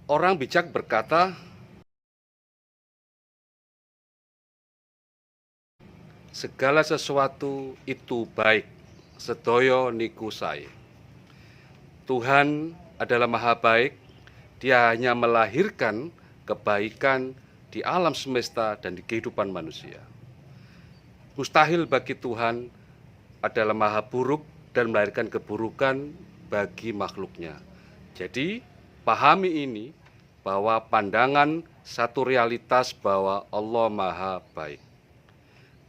Orang bijak berkata, segala sesuatu itu baik, sedaya niku sae. Tuhan adalah maha baik, dia hanya melahirkan kebaikan di alam semesta dan di kehidupan manusia. Mustahil bagi Tuhan adalah maha buruk dan melahirkan keburukan bagi makhluknya. Jadi, pahami ini bahwa pandangan satu realitas bahwa Allah maha baik.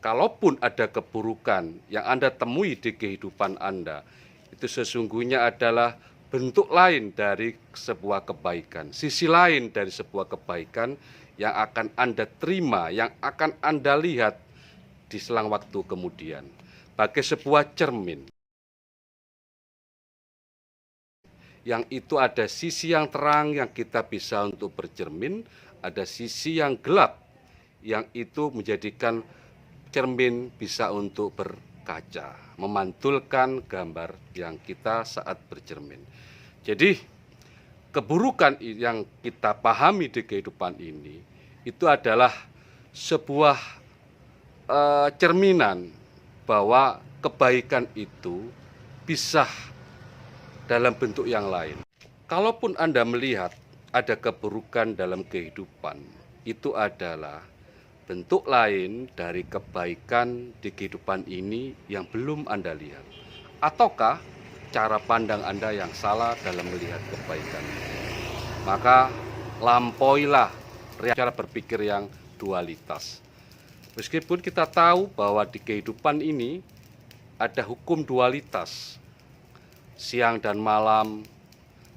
Kalaupun ada keburukan yang Anda temui di kehidupan Anda, itu sesungguhnya adalah bentuk lain dari sebuah kebaikan, sisi lain dari sebuah kebaikan yang akan Anda terima, yang akan Anda lihat di selang waktu kemudian, bagai sebuah cermin. Yang itu ada sisi yang terang yang kita bisa untuk bercermin, ada sisi yang gelap yang itu menjadikan cermin bisa untuk berkaca, memantulkan gambar yang kita saat bercermin. Jadi keburukan yang kita pahami di kehidupan ini itu adalah sebuah cerminan bahwa kebaikan itu bisa dalam bentuk yang lain. Kalaupun Anda melihat ada keburukan dalam kehidupan, itu adalah bentuk lain dari kebaikan di kehidupan ini yang belum Anda lihat. Ataukah cara pandang Anda yang salah dalam melihat kebaikan? Maka lampauilah cara berpikir yang dualitas. Meskipun kita tahu bahwa di kehidupan ini ada hukum dualitas, siang dan malam,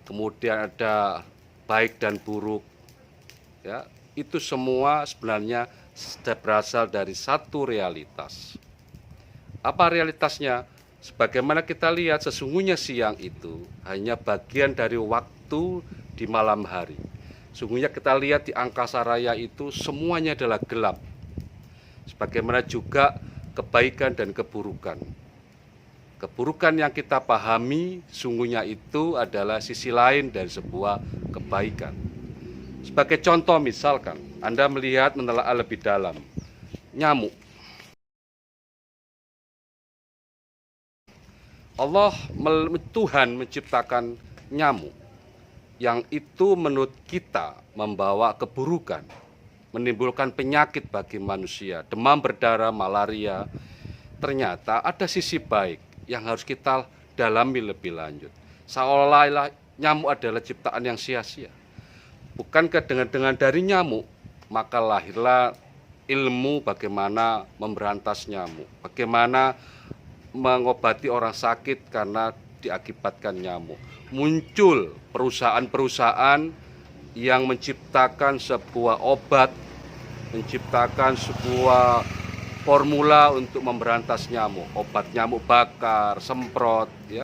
kemudian ada baik dan buruk, ya, itu semua sebenarnya berasal dari satu realitas. Apa realitasnya? Sebagaimana kita lihat, sesungguhnya siang itu hanya bagian dari waktu di malam hari. Sesungguhnya kita lihat di angkasa raya itu semuanya adalah gelap. Sebagaimana juga kebaikan dan keburukan. Keburukan yang kita pahami sungguhnya itu adalah sisi lain dari sebuah kebaikan. Sebagai contoh misalkan, Anda melihat menelaah lebih dalam, nyamuk. Tuhan menciptakan nyamuk yang itu menurut kita membawa keburukan, menimbulkan penyakit bagi manusia, demam berdarah, malaria. Ternyata ada sisi baik yang harus kita dalami lebih lanjut. Seolah-olah nyamuk adalah ciptaan yang sia-sia. Bukankah dengan dari nyamuk, maka lahirlah ilmu bagaimana memberantas nyamuk, bagaimana mengobati orang sakit karena diakibatkan nyamuk. Muncul perusahaan-perusahaan yang menciptakan sebuah obat, menciptakan sebuah formula untuk memberantas nyamuk, obat nyamuk bakar, semprot, ya.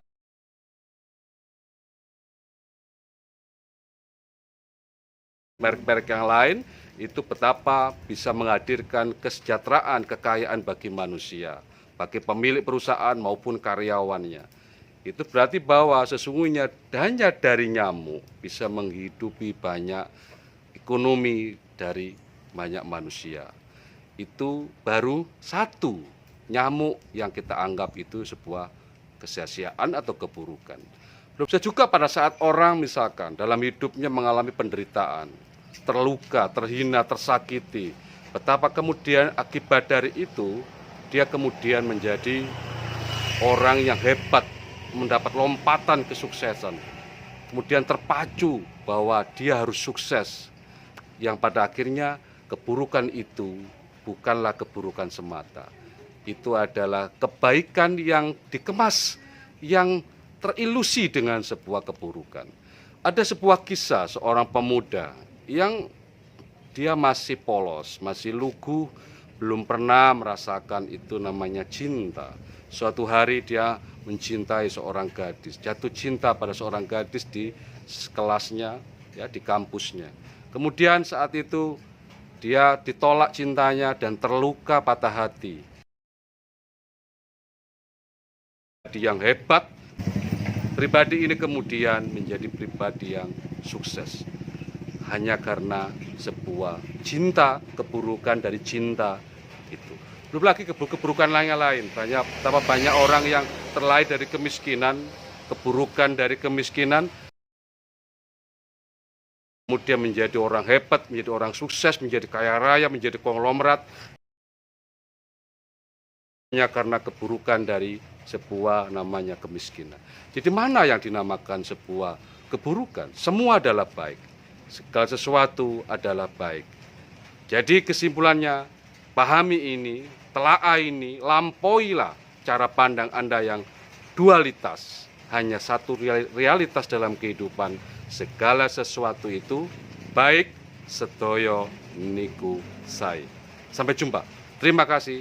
Merek-merek yang lain itu betapa bisa menghadirkan kesejahteraan, kekayaan bagi manusia, bagi pemilik perusahaan maupun karyawannya. Itu berarti bahwa sesungguhnya hanya dari nyamuk bisa menghidupi banyak ekonomi dari banyak manusia. Itu baru satu nyamuk yang kita anggap itu sebuah kesia-siaan atau keburukan. Belum bisa juga pada saat orang misalkan dalam hidupnya mengalami penderitaan, terluka, terhina, tersakiti, betapa kemudian akibat dari itu dia kemudian menjadi orang yang hebat, mendapat lompatan kesuksesan, kemudian terpacu bahwa dia harus sukses, yang pada akhirnya keburukan itu bukanlah keburukan semata. Itu adalah kebaikan yang dikemas, yang terilusi dengan sebuah keburukan. Ada sebuah kisah seorang pemuda yang dia masih polos, masih lugu, belum pernah merasakan itu namanya cinta. Suatu hari dia mencintai seorang gadis, jatuh cinta pada seorang gadis di kelasnya, ya, di kampusnya. Kemudian saat itu dia ditolak cintanya dan terluka patah hati. Yang hebat, pribadi ini kemudian menjadi pribadi yang sukses. hanya karena sebuah cinta, keburukan dari cinta itu. Belum lagi keburukan lain, betapa banyak orang yang terlahir dari kemiskinan, keburukan dari kemiskinan, kemudian menjadi orang hebat, menjadi orang sukses, menjadi kaya raya, menjadi konglomerat, hanya karena keburukan dari sebuah namanya kemiskinan. Jadi mana yang dinamakan sebuah keburukan? Semua adalah baik. Segala sesuatu adalah baik. Jadi kesimpulannya, pahami ini, telaah ini, lampauilah cara pandang Anda yang dualitas. Hanya satu realitas dalam kehidupan, segala sesuatu itu baik, sedoyo niku sai. Sampai jumpa. Terima kasih.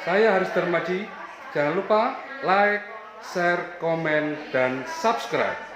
Saya Haris Darmadi. Jangan lupa like, share, komen, dan subscribe.